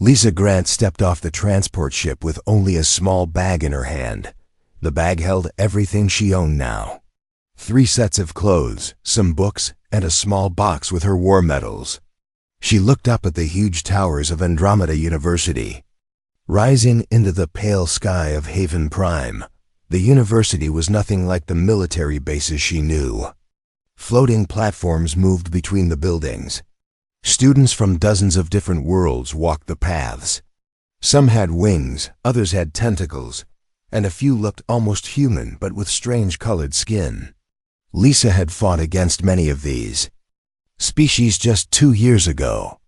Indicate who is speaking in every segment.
Speaker 1: Lisa Grant stepped off the transport ship with only a small bag in her hand. The bag held everything she owned now. 3 sets of clothes, some books, and a small box with her war medals. She looked up at the huge towers of Andromeda University. Rising into the pale sky of Haven Prime, the university was nothing like the military bases she knew. Floating platforms moved between the buildings. Students from dozens of different worlds walked the paths. Some had wings, others had tentacles, and a few looked almost human but with strange colored skin. Lisa had fought against many of these species just 2 years ago.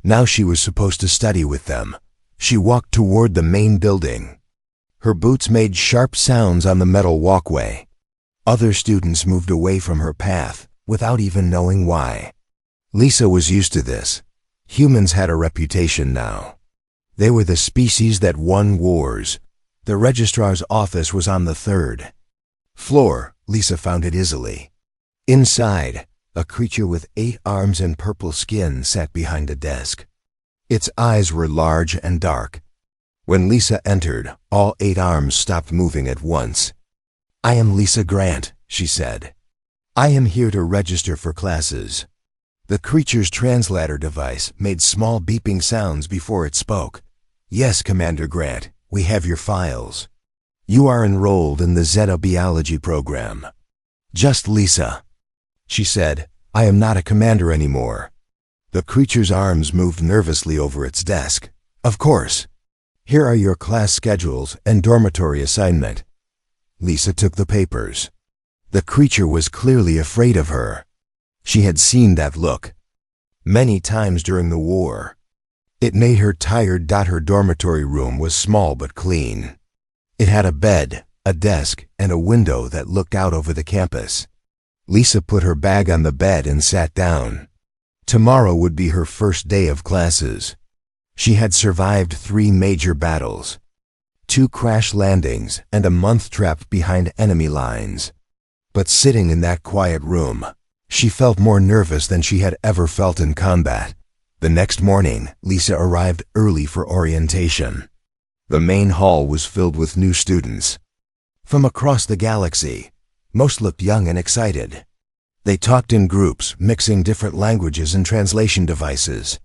Speaker 1: Now she was supposed to study with them. She walked toward the main building. Her boots made sharp sounds on the metal walkway. Other students moved away from her path without even knowing why. Lisa was used to this. Humans had a reputation now. They were the species that won wars. The registrar's office was on the 3rd floor. Lisa found it easily. Inside, a creature with 8 arms and purple skin sat behind a desk. Its eyes were large and dark. When Lisa entered, all 8 arms stopped moving at once. "I am Lisa Grant," she said. "I am here to register for classes." The creature's translator device made small beeping sounds before it spoke. "Yes, Commander Grant, we have your files. You are enrolled in the Xenobiology program." "Just Lisa," she said. "I am not a commander anymore." The creature's arms moved nervously over its desk. "Of course. Here are your class schedules and dormitory assignment." Lisa took the papers. The creature was clearly afraid of her. She had seen that look many times during the war. It made her tired. Her dormitory room was small but clean. It had a bed, a desk, and a window that looked out over the campus. Lisa put her bag on the bed and sat down. Tomorrow would be her first day of classes. She had survived 3 major battles, 2 crash landings, and a month trapped behind enemy lines. But sitting in that quiet room, she felt more nervous than she had ever felt in combat. The next morning, Lisa arrived early for orientation. The main hall was filled with new students from across the galaxy. Most looked young and excited. They talked in groups, mixing different languages and translation devices.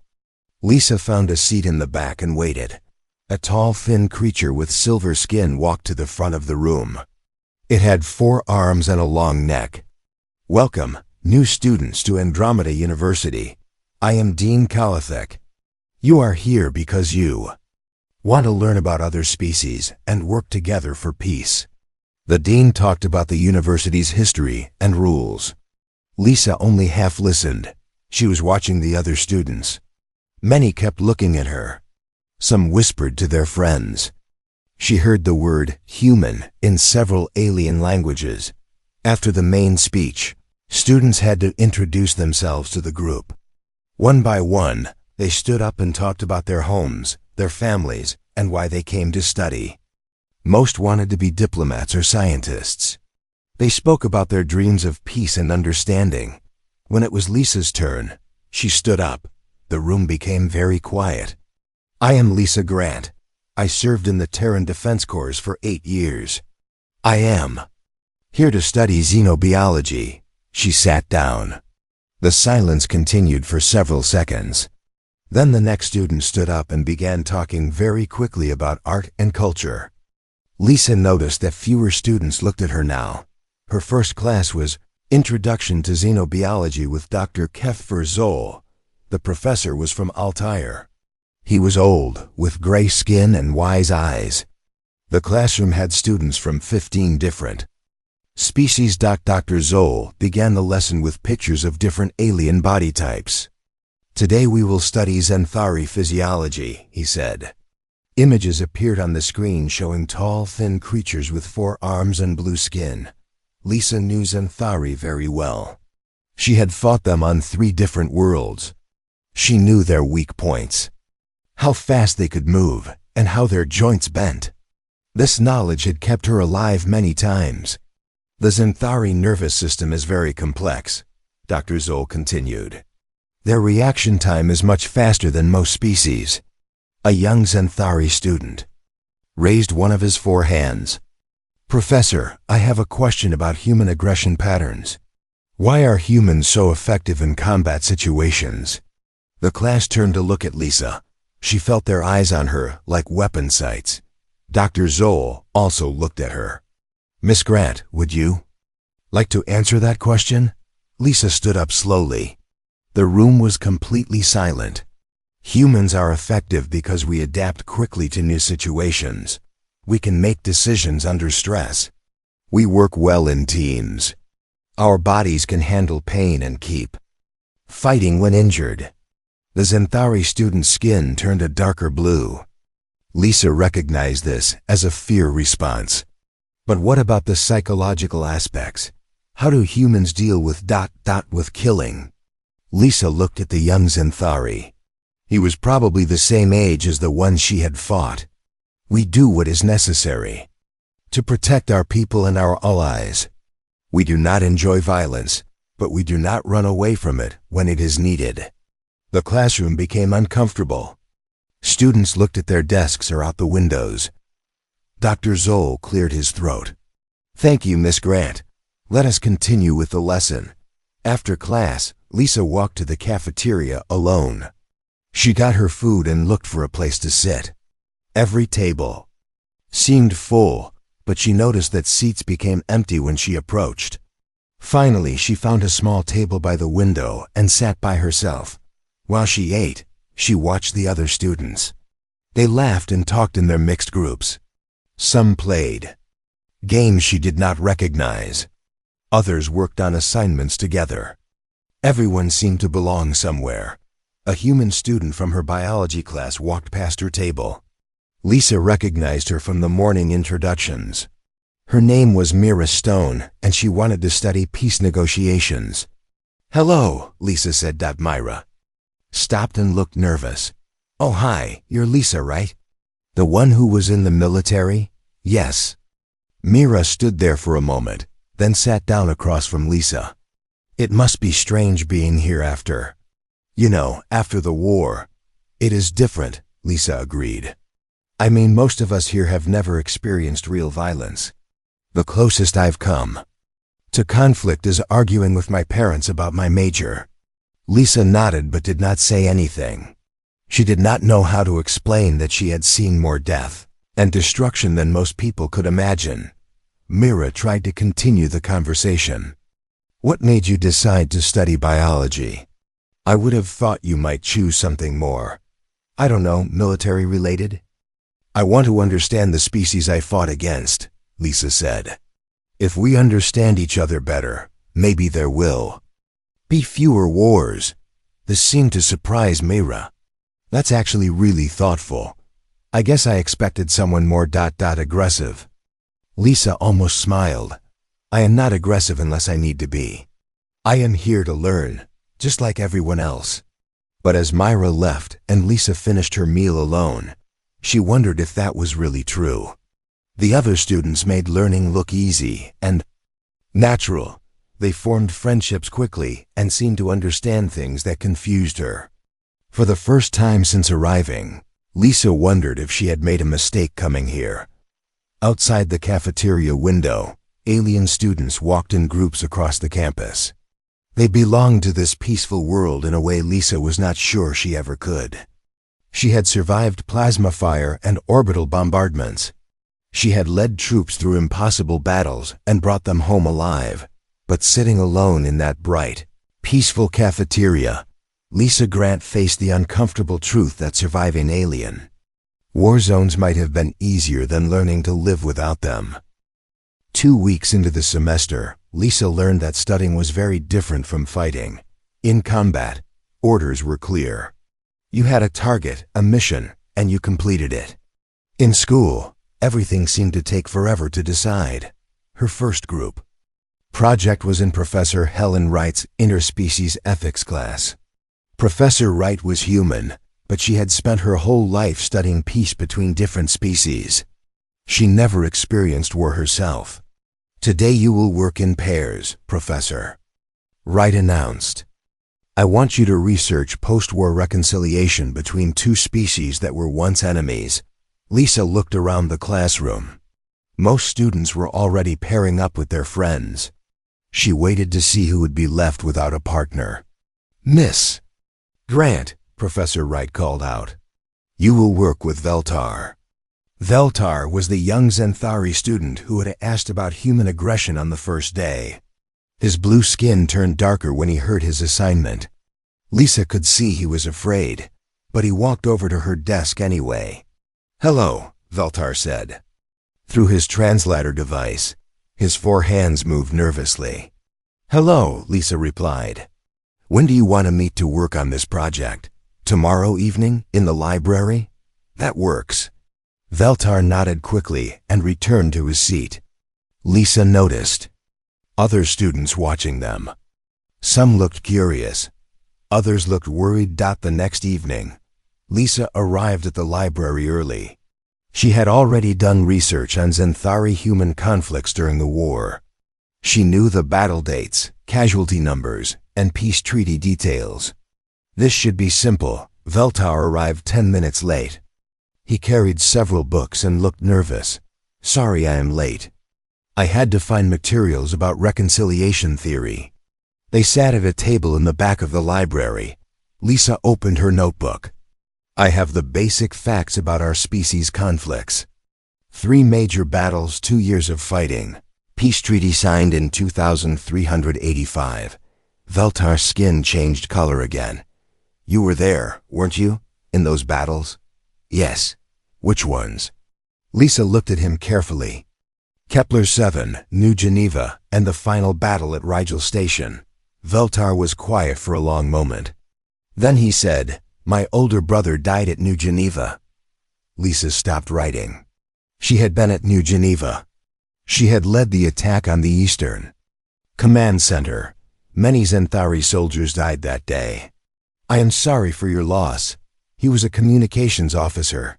Speaker 1: Lisa found a seat in the back and waited. A tall, thin creature with silver skin walked to the front of the room. It had 4 arms and a long neck. "Welcome, new students, to Andromeda University. I am Dean Kalathek. You are here because you want to learn about other species and work together for peace." The dean talked about the university's history and rules. Lisa only half listened. She was watching the other students. Many kept looking at her. Some whispered to their friends. She heard the word human in several alien languages. After the main speech, students had to introduce themselves to the group. One by one, they stood up and talked about their homes, their families, and why they came to study. Most wanted to be diplomats or scientists. They spoke about their dreams of peace and understanding. When it was Lisa's turn, she stood up. The room became very quiet. "I am Lisa Grant. I served in the Terran Defense Corps for 8 years. I am here to study xenobiology." She sat down. The silence continued for several seconds. Then the next student stood up and began talking very quickly about art and culture. Lisa noticed that fewer students looked at her now. Her first class was Introduction to Xenobiology with Dr. Keffer Zoll. The professor was from Altair. He was old, with gray skin and wise eyes. The classroom had students from 15 different species. Dr. Zoll began the lesson with pictures of different alien body types. "Today we will study Xanthari physiology," he said. Images appeared on the screen showing tall, thin creatures with 4 arms and blue skin. Lisa knew Xanthari very well. She had fought them on 3 different worlds. She knew their weak points, how fast they could move, and how their joints bent. This knowledge had kept her alive many times. "The Xanthari nervous system is very complex," Dr. Zoll continued. "Their reaction time is much faster than most species. A young Xanthari student raised one of his 4 hands. Professor, I have a question about human aggression patterns. Why are humans so effective in combat situations? The class turned to look at Lisa. She felt their eyes on her like weapon sights. Dr. Zoll also looked at her. Miss Grant, would you like to answer that question? Lisa stood up slowly. The room was completely silent. Humans are effective because we adapt quickly to new situations. We can make decisions under stress. We work well in teams. Our bodies can handle pain and keep fighting when injured. The Xanthari student's skin turned a darker blue. Lisa recognized this as a fear response. But what about the psychological aspects? How do humans deal with with killing? Lisa looked at the young Xanthari. He was probably the same age as the one she had fought. We do what is necessary to protect our people and our allies. We do not enjoy violence, but we do not run away from it when it is needed. The classroom became uncomfortable. Students looked at their desks or out the windows. Dr. Zoll cleared his throat. Thank you, Miss Grant. Let us continue with the lesson. After class, Lisa walked to the cafeteria alone. She got her food and looked for a place to sit. Every table seemed full, but she noticed that seats became empty when she approached. Finally, she found a small table by the window and sat by herself. While she ate, she watched the other students. They laughed and talked in their mixed groups. Some played games she did not recognize. Others worked on assignments together. Everyone seemed to belong somewhere. A human student from her biology class walked past her table. Lisa recognized her from the morning introductions. Her name was Mira Stone, and she wanted to study peace negotiations. Hello, Lisa said. Myra stopped and looked nervous. Oh, hi, you're Lisa, right? The one who was in the military? Yes. Mira stood there for a moment, then sat down across from Lisa. It must be strange being here after the war. It is different, Lisa agreed. I mean, most of us here have never experienced real violence. The closest I've come to conflict is arguing with my parents about my major. Lisa nodded but did not say anything. She did not know how to explain that she had seen more death and destruction than most people could imagine. Mira tried to continue the conversation. What made you decide to study biology? I would have thought you might choose something more, I don't know, military related? I want to understand the species I fought against, Lisa said. If we understand each other better, maybe there will be fewer wars. This seemed to surprise Mira. That's actually really thoughtful. I guess I expected someone more aggressive. Lisa almost smiled. I am not aggressive unless I need to be. I am here to learn, just like everyone else. But as Myra left and Lisa finished her meal alone, she wondered if that was really true. The other students made learning look easy and natural. They formed friendships quickly and seemed to understand things that confused her. For the first time since arriving, Lisa wondered if she had made a mistake coming here. Outside the cafeteria window, alien students walked in groups across the campus. They belonged to this peaceful world in a way Lisa was not sure she ever could. She had survived plasma fire and orbital bombardments. She had led troops through impossible battles and brought them home alive. But sitting alone in that bright, peaceful cafeteria, Lisa Grant faced the uncomfortable truth that surviving alien Warzones might have been easier than learning to live without them. 2 weeks into the semester, Lisa learned that studying was very different from fighting. In combat, orders were clear. You had a target, a mission, and you completed it. In school, everything seemed to take forever to decide. Her first group project was in Professor Helen Wright's interspecies ethics class. Professor Wright was human, but she had spent her whole life studying peace between different species. She never experienced war herself. Today you will work in pairs, Professor Wright announced. I want you to research post-war reconciliation between two species that were once enemies. Lisa looked around the classroom. Most students were already pairing up with their friends. She waited to see who would be left without a partner. Miss Grant, Professor Wright called out. You will work with Veltar. Veltar was the young Zenthari student who had asked about human aggression on the first day. His blue skin turned darker when he heard his assignment. Lisa could see he was afraid, but he walked over to her desk anyway. Hello, Veltar said. Through his translator device, his four hands moved nervously. Hello, Lisa replied. When do you want to meet to work on this project? Tomorrow evening, in the library? That works. Veltar nodded quickly and returned to his seat. Lisa noticed other students watching them. Some looked curious. Others looked worried. The next evening, Lisa arrived at the library early. She had already done research on Zenthari human conflicts during the war. She knew the battle dates, casualty numbers, and peace treaty details. This should be simple. Veltar arrived 10 minutes late. He carried several books and looked nervous. Sorry I am late. I had to find materials about reconciliation theory. They sat at a table in the back of the library. Lisa opened her notebook. I have the basic facts about our species conflicts. 3 major battles, 2 years of fighting. Peace treaty signed in 2385. Veltar's skin changed color again. You were there, weren't you, in those battles? Yes. Which ones? Lisa looked at him carefully. Kepler 7, New Geneva, and the final battle at Rigel Station. Veltar was quiet for a long moment. Then he said, My older brother died at New Geneva. Lisa stopped writing. She had been at New Geneva. She had led the attack on the Eastern Command Center. Many Zenthari soldiers died that day. I am sorry for your loss. He was a communications officer.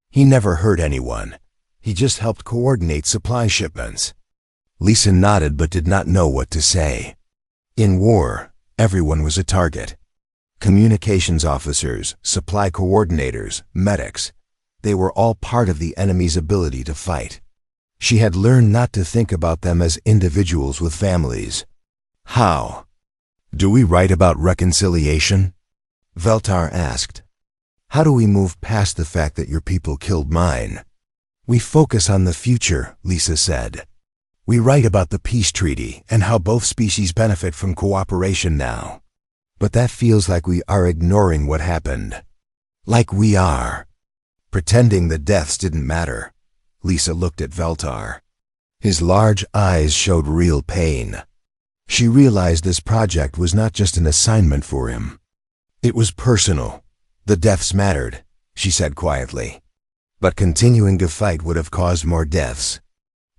Speaker 1: He never hurt anyone. He just helped coordinate supply shipments. Lisa nodded but did not know what to say. In war, everyone was a target. Communications officers, supply coordinators, medics. They were all part of the enemy's ability to fight. She had learned not to think about them as individuals with families. How? Do we write about reconciliation? Veltar asked. How do we move past the fact that your people killed mine? We focus on the future, Lisa said. We write about the peace treaty and how both species benefit from cooperation now. But that feels like we are ignoring what happened. Like we are. Pretending the deaths didn't matter. Lisa looked at Veltar. His large eyes showed real pain. She realized this project was not just an assignment for him. It was personal. The deaths mattered, she said quietly. But continuing to fight would have caused more deaths.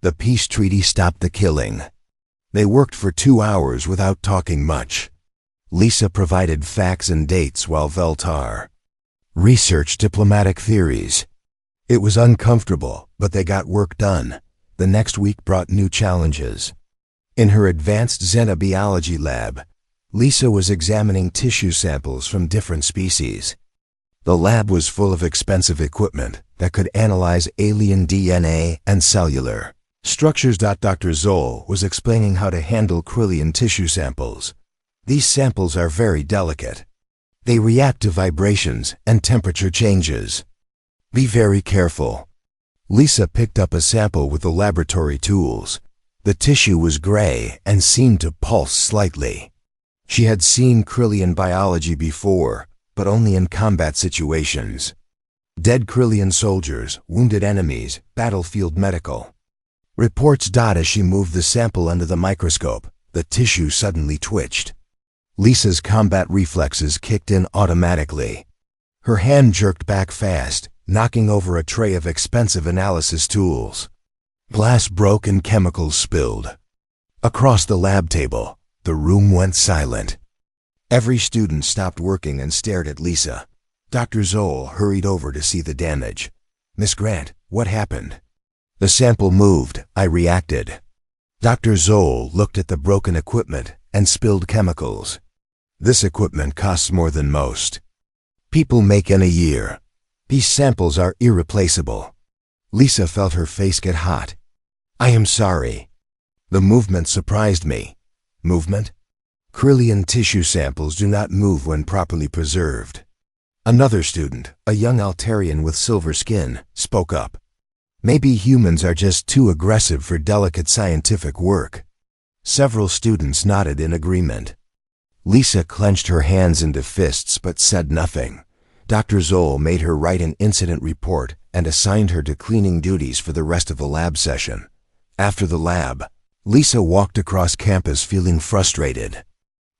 Speaker 1: The peace treaty stopped the killing. They worked for 2 hours without talking much. Lisa provided facts and dates while Veltar researched diplomatic theories. It was uncomfortable, but they got work done. The next week brought new challenges. In her advanced xenobiology lab, Lisa was examining tissue samples from different species. The lab was full of expensive equipment that could analyze alien DNA and cellular structures. Dr. Zoll was explaining how to handle Krillian tissue samples. These samples are very delicate. They react to vibrations and temperature changes. Be very careful. Lisa picked up a sample with the laboratory tools. The tissue was gray and seemed to pulse slightly. She had seen Krillian biology before, but only in combat situations. Dead Krillian soldiers, wounded enemies, battlefield medical reports. As she moved the sample under the microscope, the tissue suddenly twitched. Lisa's combat reflexes kicked in automatically. Her hand jerked back fast, knocking over a tray of expensive analysis tools. Glass broke and chemicals spilled. Across the lab table, the room went silent. Every student stopped working and stared at Lisa. Dr. Zoll hurried over to see the damage. Miss Grant, what happened? The sample moved. I reacted. Dr. Zoll looked at the broken equipment and spilled chemicals. This equipment costs more than most people make in a year. These samples are irreplaceable. Lisa felt her face get hot. I am sorry. The movement surprised me. Movement? Kryllian tissue samples do not move when properly preserved. Another student, a young Altarian with silver skin, spoke up. Maybe humans are just too aggressive for delicate scientific work. Several students nodded in agreement. Lisa clenched her hands into fists but said nothing. Dr. Zoll made her write an incident report and assigned her to cleaning duties for the rest of the lab session. After the lab, Lisa walked across campus feeling frustrated.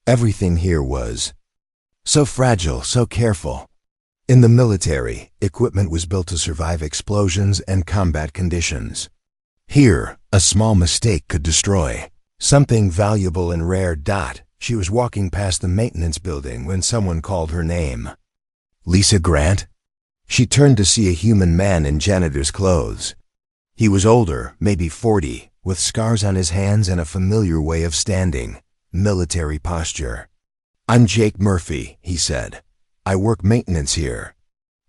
Speaker 1: Everything here was so fragile, so careful. In the military, equipment was built to survive explosions and combat conditions. Here, a small mistake could destroy something valuable and rare. She was walking past the maintenance building when someone called her name. Lisa Grant? She turned to see a human man in janitor's clothes. He was older, maybe 40, with scars on his hands and a familiar way of standing, military posture. I'm Jake Murphy, he said. I work maintenance here.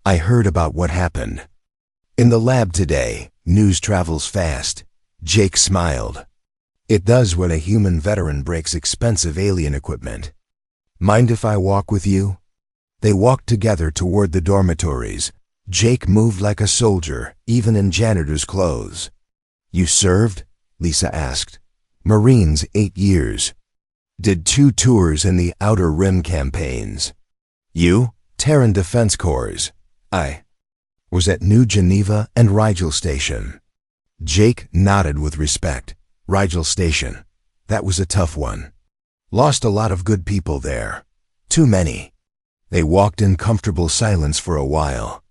Speaker 1: I heard about what happened. In the lab today, news travels fast. Jake smiled. It does when a human veteran breaks expensive alien equipment. Mind if I walk with you? They walked together toward the dormitories. Jake moved like a soldier, even in janitor's clothes. You served? Lisa asked. Marines, 8 years. Did 2 tours in the Outer Rim campaigns. You? Terran Defense Corps. I was at New Geneva and Rigel Station. Jake nodded with respect. Rigel Station. That was a tough one. Lost a lot of good people there. Too many. They walked in comfortable silence for a while.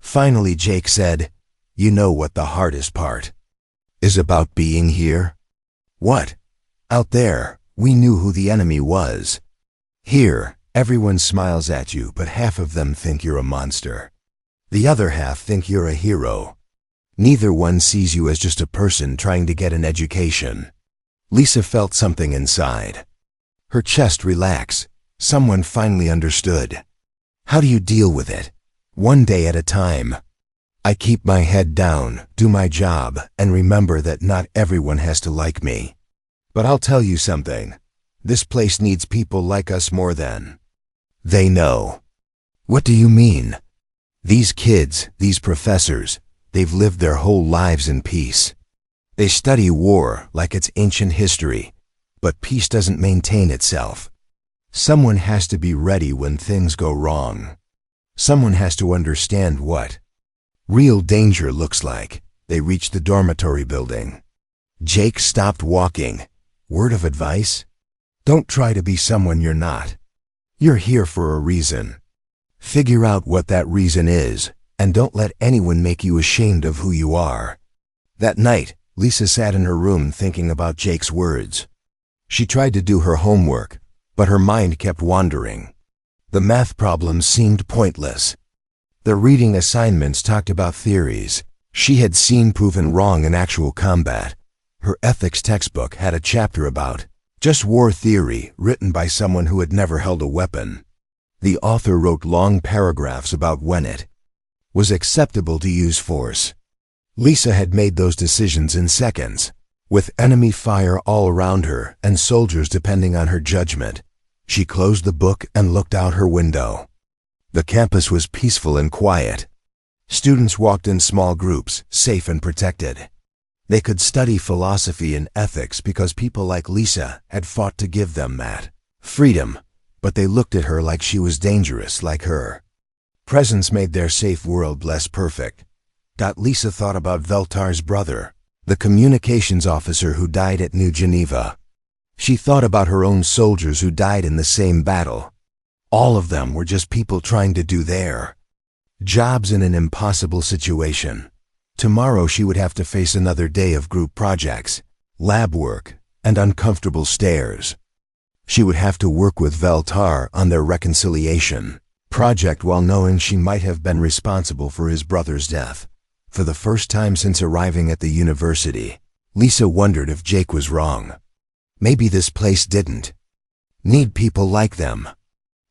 Speaker 1: Finally, Jake said, You know what the hardest part is about being here? What? Out there, we knew who the enemy was. Here, everyone smiles at you, but half of them think you're a monster. The other half think you're a hero. Neither one sees you as just a person trying to get an education. Lisa felt something inside. Her chest relaxed. Someone finally understood. How do you deal with it? One day at a time. I keep my head down, do my job, and remember that not everyone has to like me. But I'll tell you something. This place needs people like us more than they know. What do you mean? These kids, these professors, they've lived their whole lives in peace. They study war like it's ancient history, but peace doesn't maintain itself. Someone has to be ready when things go wrong. Someone has to understand what real danger looks like. They reached the dormitory building. Jake stopped walking. Word of advice? Don't try to be someone you're not. You're here for a reason. Figure out what that reason is, and don't let anyone make you ashamed of who you are. That night, Lisa sat in her room thinking about Jake's words. She tried to do her homework, but her mind kept wandering. The math problems seemed pointless. The reading assignments talked about theories she had seen proven wrong in actual combat. Her ethics textbook had a chapter about just war theory written by someone who had never held a weapon. The author wrote long paragraphs about when it was acceptable to use force. Lisa had made those decisions in seconds, with enemy fire all around her and soldiers depending on her judgment. She closed the book and looked out her window. The campus was peaceful and quiet. Students walked in small groups, safe and protected. They could study philosophy and ethics because people like Lisa had fought to give them that freedom, but they looked at her like she was dangerous, like her presence made their safe world less perfect. Lisa thought about Veltar's brother, the communications officer who died at New Geneva. She thought about her own soldiers who died in the same battle. All of them were just people trying to do their jobs in an impossible situation. Tomorrow she would have to face another day of group projects, lab work, and uncomfortable stares. She would have to work with Veltar on their reconciliation project while knowing she might have been responsible for his brother's death. For the first time since arriving at the university, Lisa wondered if Jake was wrong. Maybe this place didn't need people like them.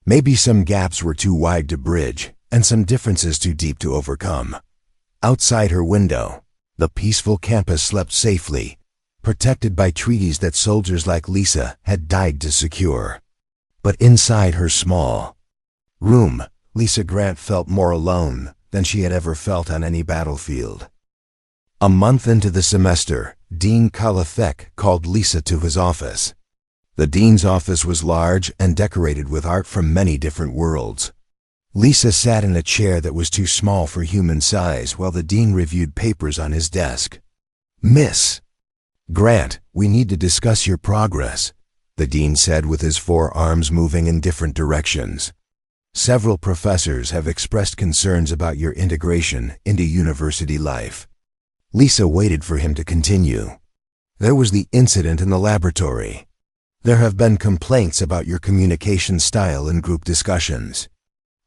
Speaker 1: Maybe some gaps were too wide to bridge, and some differences too deep to overcome. Outside her window, the peaceful campus slept safely, protected by treaties that soldiers like Lisa had died to secure. But inside her small room, Lisa Grant felt more alone than she had ever felt on any battlefield. A month into the semester, Dean Kalithek called Lisa to his office. The dean's office was large and decorated with art from many different worlds. Lisa sat in a chair that was too small for human size while the dean reviewed papers on his desk. "Miss Grant, we need to discuss your progress," the dean said with his forearms moving in different directions. "Several professors have expressed concerns about your integration into university life." Lisa waited for him to continue. "There was the incident in the laboratory. There have been complaints about your communication style in group discussions.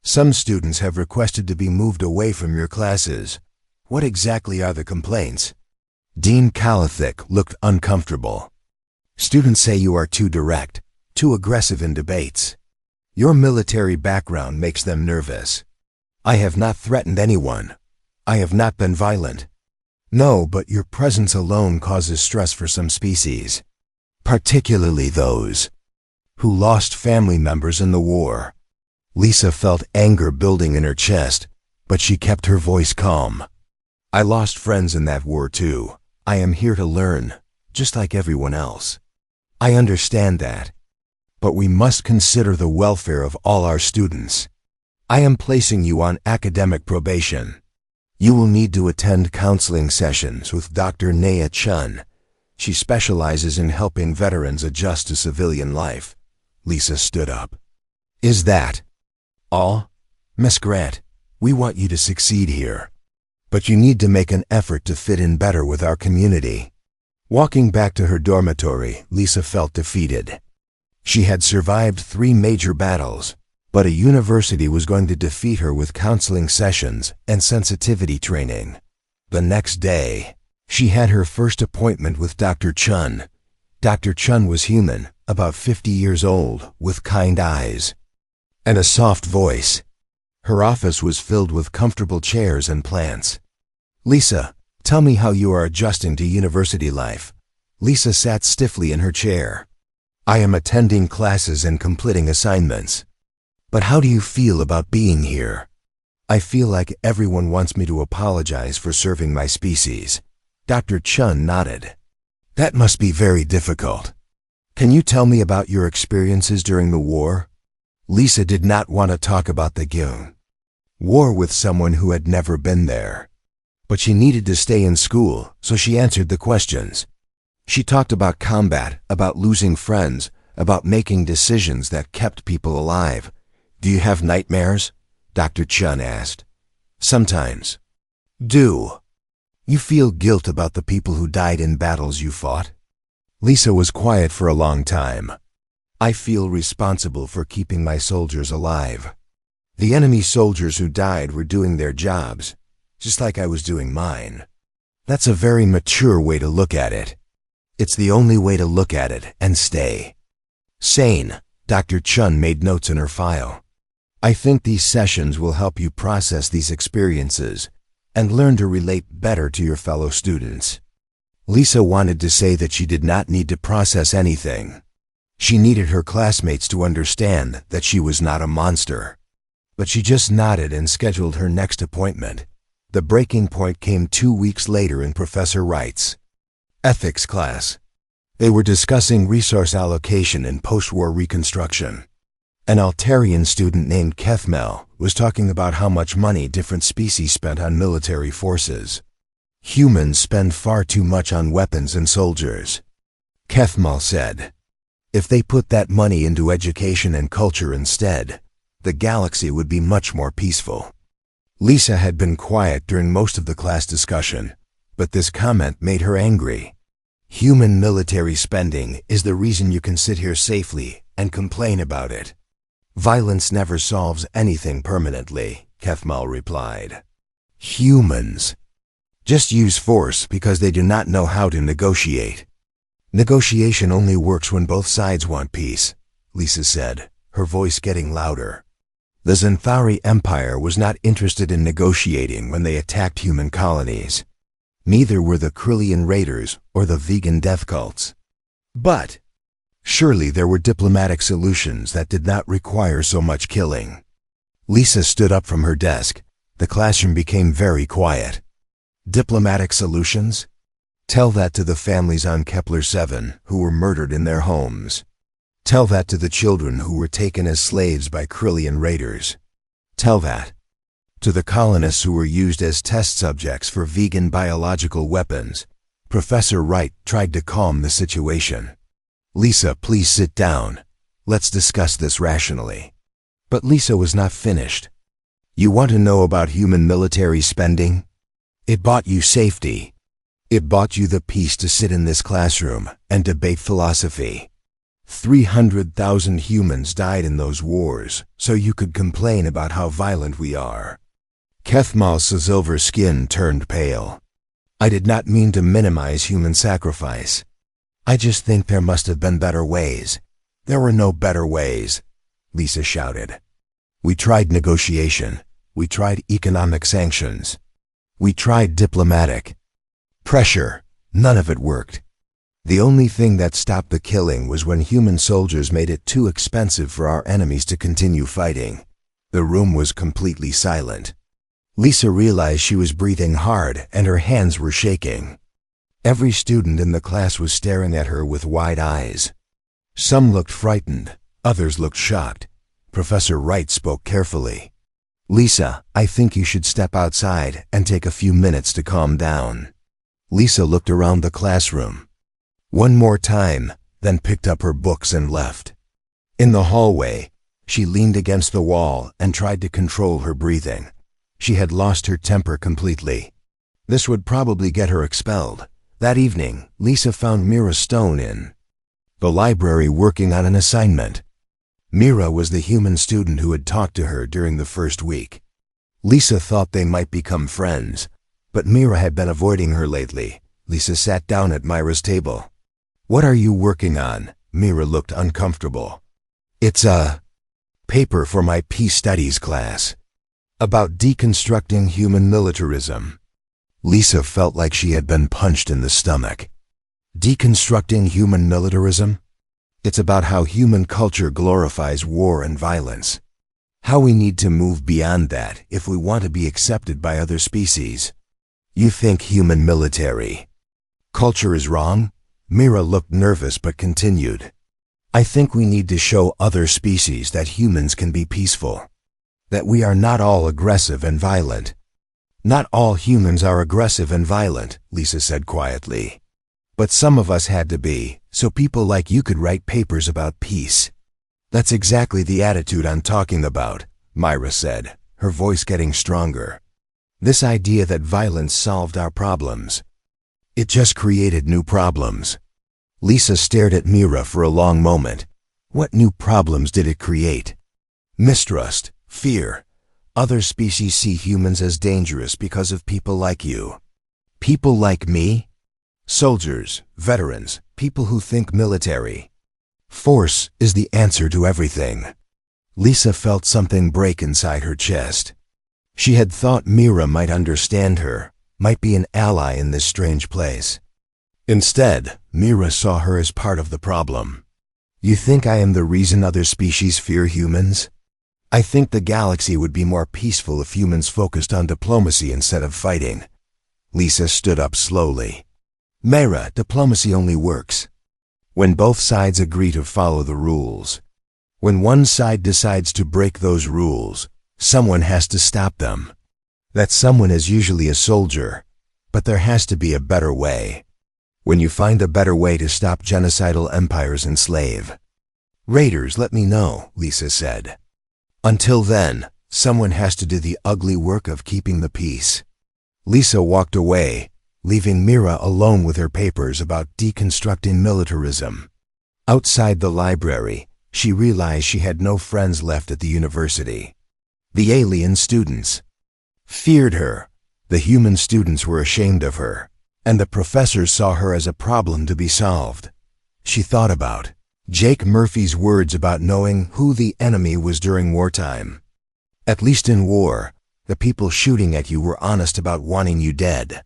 Speaker 1: Some students have requested to be moved away from your classes. What exactly are the complaints?" Dean Kalithek looked uncomfortable. "Students say you are too direct, too aggressive in debates. Your military background makes them nervous." "I have not threatened anyone. I have not been violent." "No, but your presence alone causes stress for some species, particularly those who lost family members in the war." Lisa felt anger building in her chest, but she kept her voice calm. "I lost friends in that war too. I am here to learn, just like everyone else. I understand that. But we must consider the welfare of all our students. I am placing you on academic probation. You will need to attend counseling sessions with Dr. Naya Chun. She specializes in helping veterans adjust to civilian life." Lisa stood up. "Is that all? Miss Grant, we want you to succeed here. But you need to make an effort to fit in better with our community." Walking back to her dormitory, Lisa felt defeated. She had survived 3 major battles, but a university was going to defeat her with counseling sessions and sensitivity training. The next day, she had her first appointment with Dr. Chun. Dr. Chun was human, about 50 years old, with kind eyes and a soft voice. Her office was filled with comfortable chairs and plants. "Lisa, tell me how you are adjusting to university life." Lisa sat stiffly in her chair. "I am attending classes and completing assignments. But how do you feel about being here?" "I feel like everyone wants me to apologize for serving my species." Dr. Chun nodded. "That must be very difficult. Can you tell me about your experiences during the war?" Lisa did not want to talk about the war with someone who had never been there. But she needed to stay in school, so she answered the questions. She talked about combat, about losing friends, about making decisions that kept people alive. "Do you have nightmares?" Dr. Chun asked. "Sometimes." "Do you feel guilt about the people who died in battles you fought?" Lisa was quiet for a long time. "I feel responsible for keeping my soldiers alive. The enemy soldiers who died were doing their jobs, just like I was doing mine." That's a very mature way to look at it. It's the only way to look at it and stay sane. Dr. Chun made notes in her file. "I think these sessions will help you process these experiences and learn to relate better to your fellow students." Lisa wanted to say that she did not need to process anything. She needed her classmates to understand that she was not a monster. But she just nodded and scheduled her next appointment. The breaking point came 2 weeks later in Professor Wright's ethics class. They were discussing resource allocation and post-war reconstruction. An Altarian student named Kethmel was talking about how much money different species spent on military forces. "Humans spend far too much on weapons and soldiers," Kethmel said. "If they put that money into education and culture instead, the galaxy would be much more peaceful." Lisa had been quiet during most of the class discussion, but this comment made her angry. "Human military spending is the reason you can sit here safely and complain about it." "Violence never solves anything permanently," Kethmal replied. "Humans just use force because they do not know how to negotiate." "Negotiation only works when both sides want peace," Lisa said, her voice getting louder. The Xanthari Empire was not interested in negotiating when they attacked human colonies. Neither were the Krillian raiders or the vegan death cults. But surely there were diplomatic solutions that did not require so much killing. Lisa stood up from her desk. The classroom became very quiet. Diplomatic solutions? Tell that to the families on Kepler 7 who were murdered in their homes. Tell that to the children who were taken as slaves by Krillian raiders. Tell that to the colonists who were used as test subjects for vegan biological weapons. Professor Wright tried to calm the situation. Lisa, please sit down. Let's discuss this rationally. But Lisa was not finished. You want to know about human military spending? It bought you safety. It bought you the peace to sit in this classroom and debate philosophy. 300,000 humans died in those wars, so you could complain about how violent we are. Kethmal's silver skin turned pale. I did not mean to minimize human sacrifice. I just think there must have been better ways. There were no better ways, Lisa shouted. We tried negotiation. We tried economic sanctions. We tried diplomatic pressure. None of it worked. The only thing that stopped the killing was when human soldiers made it too expensive for our enemies to continue fighting. The room was completely silent. Lisa realized she was breathing hard and her hands were shaking. Every student in the class was staring at her with wide eyes. Some looked frightened, others looked shocked. Professor Wright spoke carefully. Lisa, I think you should step outside and take a few minutes to calm down. Lisa looked around the classroom one more time, then picked up her books and left. In the hallway, she leaned against the wall and tried to control her breathing. She had lost her temper completely. This would probably get her expelled. That evening, Lisa found Mira Stone in the library working on an assignment. Mira was the human student who had talked to her during the first week. Lisa thought they might become friends, but Mira had been avoiding her lately. Lisa sat down at Mira's table. What are you working on? Mira looked uncomfortable. It's a paper for my peace studies class about deconstructing human militarism. Lisa felt like she had been punched in the stomach. Deconstructing human militarism? It's about how human culture glorifies war and violence. How we need to move beyond that if we want to be accepted by other species. You think human military culture is wrong? Mira looked nervous but continued. I think we need to show other species that humans can be peaceful. That we are not all aggressive and violent. Not all humans are aggressive and violent, Lisa said quietly. But some of us had to be, so people like you could write papers about peace. That's exactly the attitude I'm talking about, Mira said, her voice getting stronger. This idea that violence solved our problems. It just created new problems. Lisa stared at Mira for a long moment. What new problems did it create? Mistrust, fear. Other species see humans as dangerous because of people like you. People like me? Soldiers, veterans, people who think military. Force is the answer to everything. Lisa felt something break inside her chest. She had thought Mira might understand her, might be an ally in this strange place. Instead, Mira saw her as part of the problem. You think I am the reason other species fear humans? I think the galaxy would be more peaceful if humans focused on diplomacy instead of fighting. Lisa stood up slowly. Mira, diplomacy only works when both sides agree to follow the rules. When one side decides to break those rules, someone has to stop them. That someone is usually a soldier, but there has to be a better way. When you find a better way to stop genocidal empires enslave raiders, let me know, Lisa said. Until then, someone has to do the ugly work of keeping the peace. Lisa walked away, leaving Mira alone with her papers about deconstructing militarism. Outside the library, she realized she had no friends left at the university. The alien students feared her. The human students were ashamed of her, and the professors saw her as a problem to be solved. She thought about Jake Murphy's words about knowing who the enemy was during wartime. At least in war, the people shooting at you were honest about wanting you dead.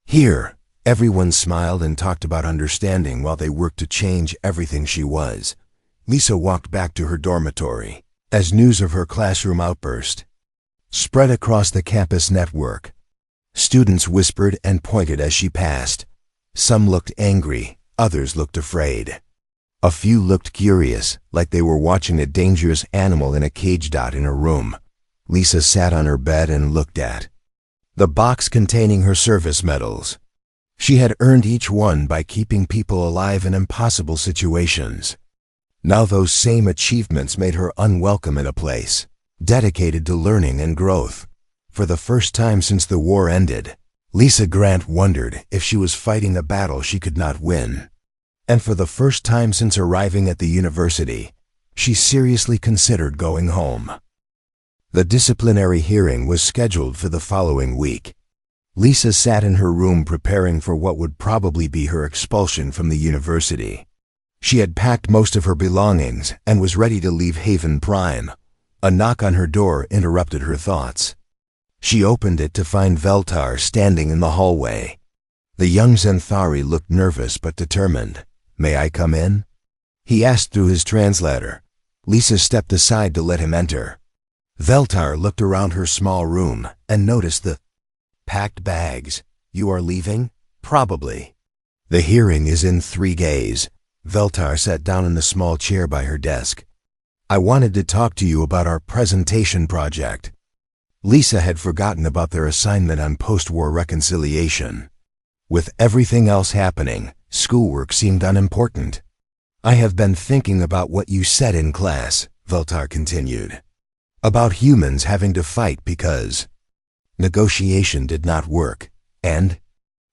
Speaker 1: Here, everyone smiled and talked about understanding while they worked to change everything she was. Lisa walked back to her dormitory as news of her classroom outburst spread across the campus network. Students whispered and pointed as she passed. Some looked angry, others looked afraid. A few looked curious, like they were watching a dangerous animal in a cage. In her room, Lisa sat on her bed and looked at the box containing her service medals. She had earned each one by keeping people alive in impossible situations. Now those same achievements made her unwelcome in a place dedicated to learning and growth. For the first time since the war ended, Lisa Grant wondered if she was fighting a battle she could not win. And for the first time since arriving at the university, she seriously considered going home. The disciplinary hearing was scheduled for the following week. Lisa sat in her room preparing for what would probably be her expulsion from the university. She had packed most of her belongings and was ready to leave Haven Prime. A knock on her door interrupted her thoughts. She opened it to find Veltar standing in the hallway. The young Zenthari looked nervous but determined. "May I come in?" he asked through his translator. Lisa stepped aside to let him enter. Veltar looked around her small room and noticed the packed bags. "You are leaving?" "Probably." "The hearing is in 3 days." Veltar sat down in the small chair by her desk. "I wanted to talk to you about our presentation project." Lisa had forgotten about their assignment on post-war reconciliation. With everything else happening, schoolwork seemed unimportant. "I have been thinking about what you said in class," Veltar continued. "About humans having to fight because negotiation did not work, and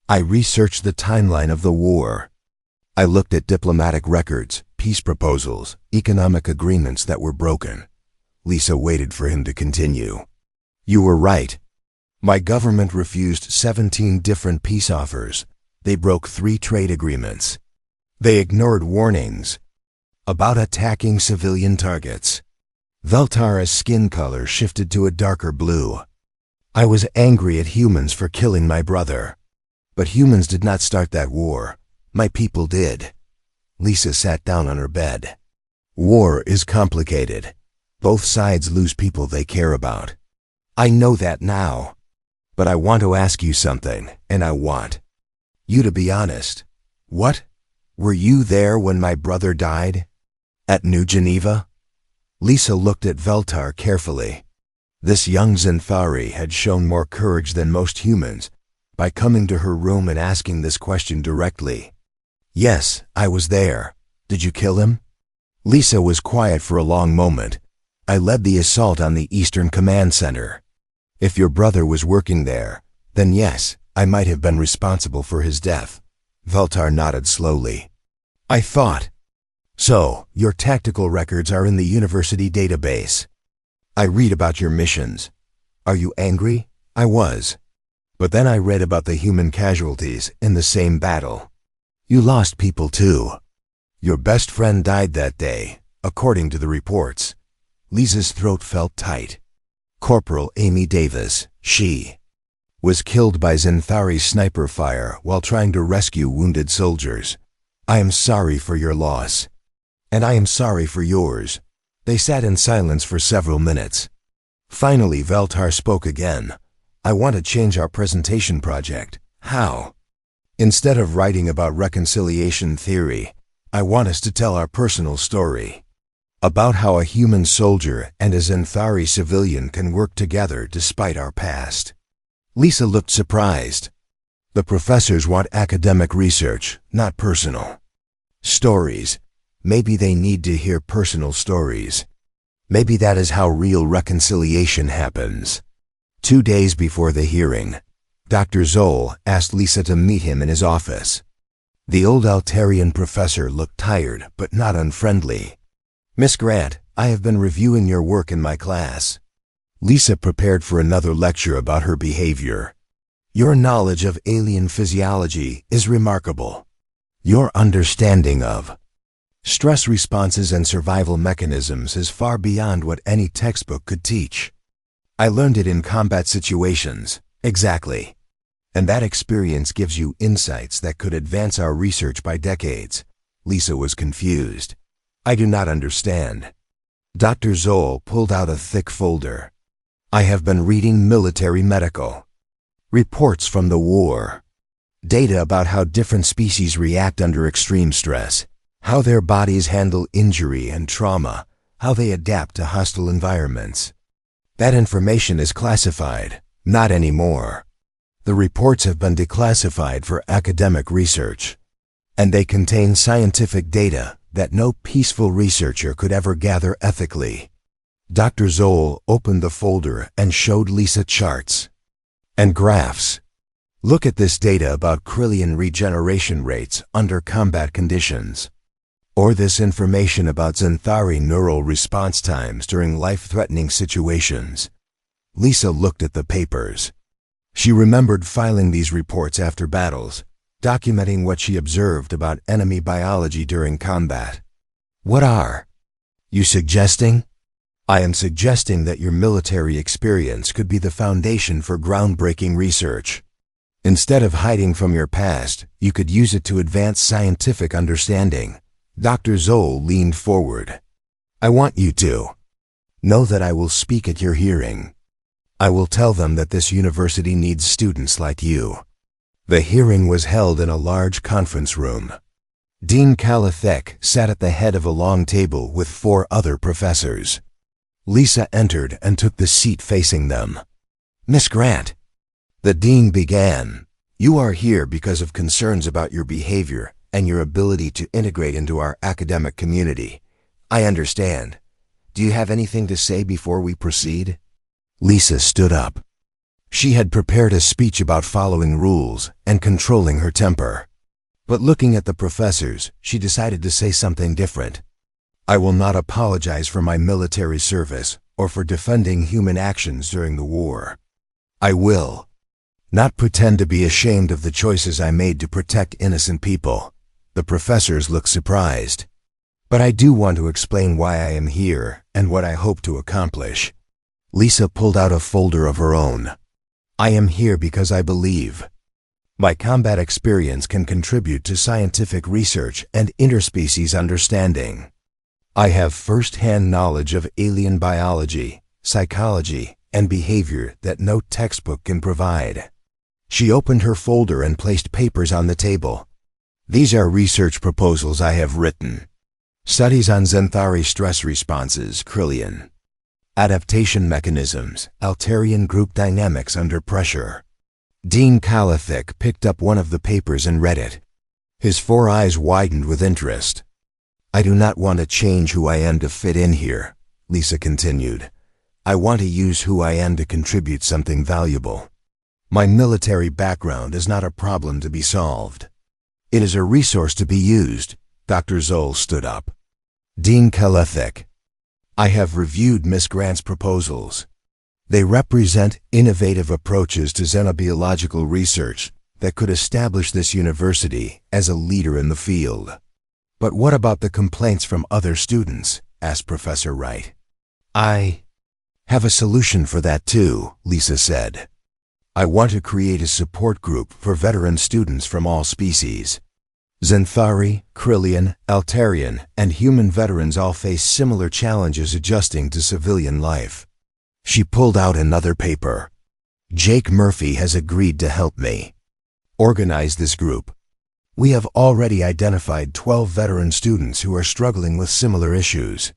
Speaker 1: I researched the timeline of the war. I looked at diplomatic records, peace proposals, economic agreements that were broken." Lisa waited for him to continue. "You were right. My government refused 17 different peace offers. They broke 3 trade agreements. They ignored warnings about attacking civilian targets." Veltara's skin color shifted to a darker blue. "I was angry at humans for killing my brother. But humans did not start that war. My people did." Lisa sat down on her bed. "War is complicated. Both sides lose people they care about. I know that now. But I want to ask you something, and I want you to be honest. What? Were you there when my brother died? At New Geneva?" Lisa looked at Veltar carefully. This young Zenthari had shown more courage than most humans by coming to her room and asking this question directly. "Yes, I was there. Did you kill him?" Lisa was quiet for a long moment. "I led the assault on the Eastern Command Center. If your brother was working there, then yes, I might have been responsible for his death." Veltar nodded slowly. "I thought. So, your tactical records are in the university database. I read about your missions. Are you angry?" "I was. But then I read about the human casualties in the same battle. You lost people too. Your best friend died that day, according to the reports." Lisa's throat felt tight. "Corporal Amy Davis, she was killed by Zenthari sniper fire while trying to rescue wounded soldiers. I am sorry for your loss. And I am sorry for yours." They sat in silence for several minutes. Finally, Veltar spoke again. "I want to change our presentation project." "How?" "Instead of writing about reconciliation theory, I want us to tell our personal story. About how a human soldier and a Zenthari civilian can work together despite our past." Lisa looked surprised. "The professors want academic research, not personal stories. Maybe they need to hear personal stories. Maybe that is how real reconciliation happens." 2 days before the hearing, Dr. Zoll asked Lisa to meet him in his office. The old Altarian professor looked tired but not unfriendly. "Miss Grant, I have been reviewing your work in my class." Lisa prepared for another lecture about her behavior. "Your knowledge of alien physiology is remarkable. Your understanding of Stress responses and survival mechanisms is far beyond what any textbook could teach. I learned it in combat situations, exactly. And that experience gives you insights that could advance our research by decades. Lisa was confused. I do not understand. Dr. Zoll pulled out a thick folder. I have been reading military medical reports from the war. Data about how different species react under extreme stress, how their bodies handle injury and trauma, how they adapt to hostile environments. That information is classified, not anymore. The reports have been declassified for academic research, and they contain scientific data that no peaceful researcher could ever gather ethically. Dr. Zoll opened the folder and showed Lisa charts and graphs. Look at this data about Krillian regeneration rates under combat conditions. Or this information about Xanthari neural response times during life-threatening situations. Lisa looked at the papers. She remembered filing these reports after battles, documenting what she observed about enemy biology during combat. What are you suggesting? I am suggesting that your military experience could be the foundation for groundbreaking research. Instead of hiding from your past, you could use it to advance scientific understanding. Dr. Zoll leaned forward. I want you to know that I will speak at your hearing. I will tell them that this university needs students like you. The hearing was held in a large conference room. Dean Kalithek sat at the head of a long table with 4 other professors. Lisa entered and took the seat facing them. Miss Grant, the dean began, you are here because of concerns about your behavior and your ability to integrate into our academic community. I understand. Do you have anything to say before we proceed? Lisa stood up. She had prepared a speech about following rules and controlling her temper. But looking at the professors, she decided to say something different. I will not apologize for my military service or for defending human actions during the war. I will not pretend to be ashamed of the choices I made to protect innocent people. The professors looked surprised. But I do want to explain why I am here and what I hope to accomplish. Lisa pulled out a folder of her own. I am here because I believe my combat experience can contribute to scientific research and interspecies understanding. I have first-hand knowledge of alien biology, psychology, and behavior that no textbook can provide. She opened her folder and placed papers on the table. These are research proposals I have written. Studies on Xanthari stress responses, Krillian. Adaptation mechanisms, Altarian group dynamics under pressure. Dean Kalithek picked up one of the papers and read it. His 4 eyes widened with interest. I do not want to change who I am to fit in here, Lisa continued. I want to use who I am to contribute something valuable. My military background is not a problem to be solved. It is a resource to be used. Dr. Zoll stood up. Dean Kalithek, I have reviewed Miss Grant's proposals. They represent innovative approaches to xenobiological research that could establish this university as a leader in the field. But what about the complaints from other students? Asked Professor Wright. I have a solution for that too, Lisa said. I want to create a support group for veteran students from all species. Xanthari, Krillian, Altarian, and human veterans all face similar challenges adjusting to civilian life. She pulled out another paper. Jake Murphy has agreed to help me organize this group. We have already identified 12 veteran students who are struggling with similar issues.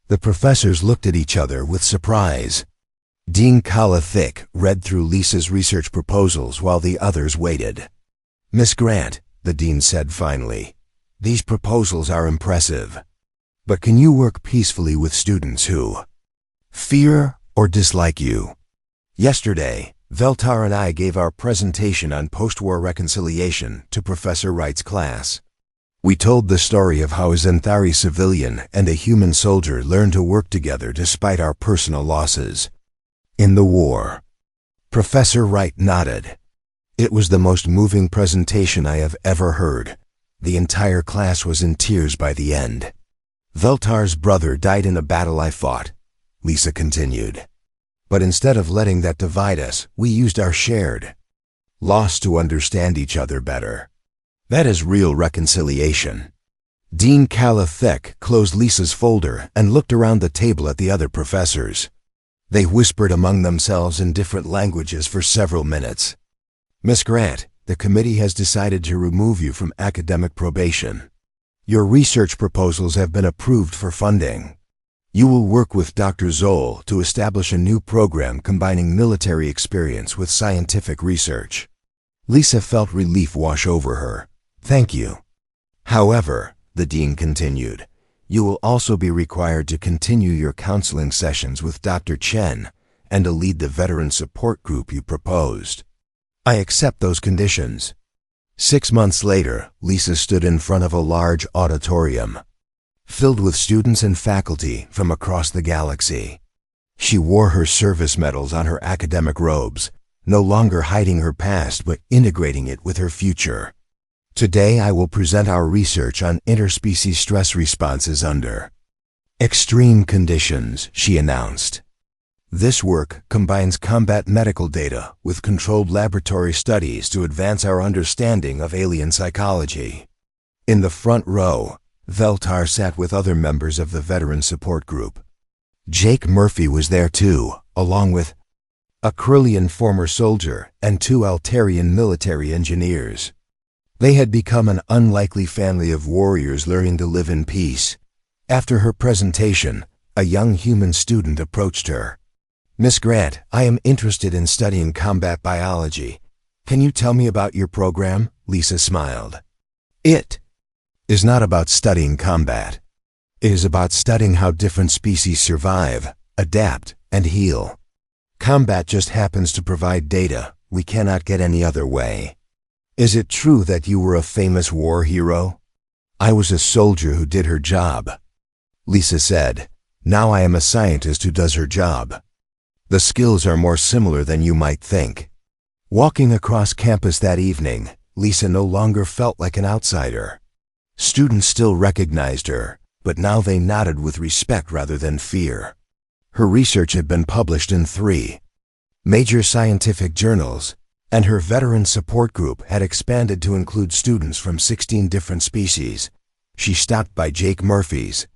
Speaker 1: The professors looked at each other with surprise. Dean Kalithek read through Lisa's research proposals while the others waited. Miss Grant, the dean said finally, these proposals are impressive. But can you work peacefully with students who fear or dislike you? Yesterday, Veltar and I gave our presentation on post-war reconciliation to Professor Wright's class. We told the story of how a Xanthari civilian and a human soldier learned to work together despite our personal losses in the war. Professor Wright nodded. It was the most moving presentation I have ever heard. The entire class was in tears by the end. Veltar's brother died in a battle I fought, Lisa continued. But instead of letting that divide us, we used our shared loss to understand each other better. That is real reconciliation. Dean Calathek closed Lisa's folder and looked around the table at the other professors. They whispered among themselves in different languages for several minutes. Miss Grant, the committee has decided to remove you from academic probation. Your research proposals have been approved for funding. You will work with Dr. Zoll to establish a new program combining military experience with scientific research. Lisa felt relief wash over her. Thank you. However, the dean continued, you will also be required to continue your counseling sessions with Dr. Chen and to lead the veteran support group you proposed. I accept those conditions. 6 months later, Lisa stood in front of a large auditorium, filled with students and faculty from across the galaxy. She wore her service medals on her academic robes, no longer hiding her past but integrating it with her future. Today I will present our research on interspecies stress responses under extreme conditions, she announced. This work combines combat medical data with controlled laboratory studies to advance our understanding of alien psychology. In the front row, Veltar sat with other members of the veteran support group. Jake Murphy was there too, along with a Krillian former soldier and 2 Altarian military engineers. They had become an unlikely family of warriors learning to live in peace. After her presentation, a young human student approached her. Miss Grant, I am interested in studying combat biology. Can you tell me about your program? Lisa smiled. It is not about studying combat. It is about studying how different species survive, adapt, and heal. Combat just happens to provide data we cannot get any other way. Is it true that you were a famous war hero? I was a soldier who did her job, Lisa said. Now I am a scientist who does her job. The skills are more similar than you might think. Walking across campus that evening, Lisa no longer felt like an outsider. Students still recognized her, but now they nodded with respect rather than fear. Her research had been published in 3 major scientific journals, and her veteran support group had expanded to include students from 16 different species. She stopped by Jake Murphy's